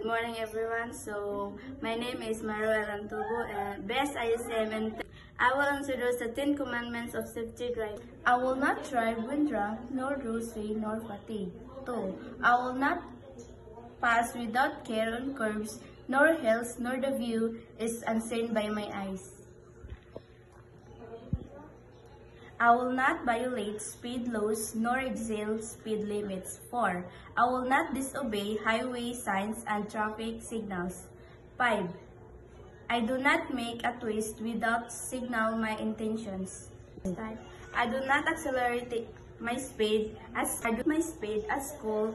Good morning, everyone. So, my name is Maru Arantubo, and best ISM, and I will introduce the 10 commandments of safety driving. I will not drive when drunk, nor rosy, nor fatigued. 2. I will not pass without care on curbs, nor hills, nor the view is unseen by my eyes. I will not violate speed laws nor exceed speed limits. 4. I will not disobey highway signs and traffic signals. 5. I do not make a twist without signal my intentions. I do not accelerate my speed at school,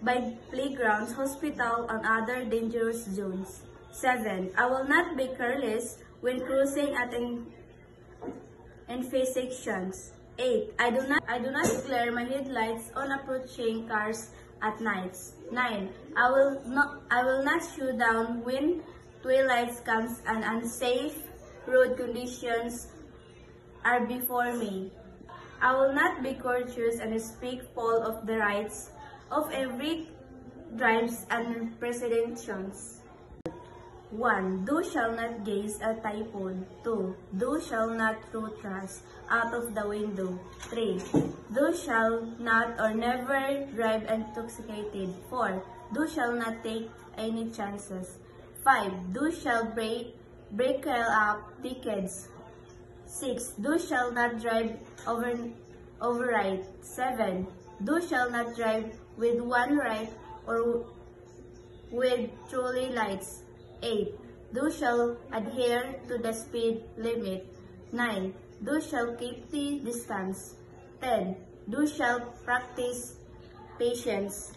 by playgrounds, hospital, and other dangerous zones. 7. I will not be careless when cruising at intersections. 8. I do not glare my headlights on approaching cars at night. 9. I will not slow down when twilight comes and unsafe road conditions are before me. I will not be courteous and speak full of the rights of every drives and presidents. 1. Thou shalt not gaze at typhoon. 2. Thou shalt not throw trash out of the window. 3. Thou shalt not or never drive intoxicated. 4. Thou shalt not take any chances. 5. Thou shalt break up tickets. 6. Thou shalt not drive override. 7. Thou shalt not drive with one right or with trolley lights. 8. Thou shalt adhere to the speed limit. 9. Thou shalt keep the distance. 10. Thou shalt practice patience.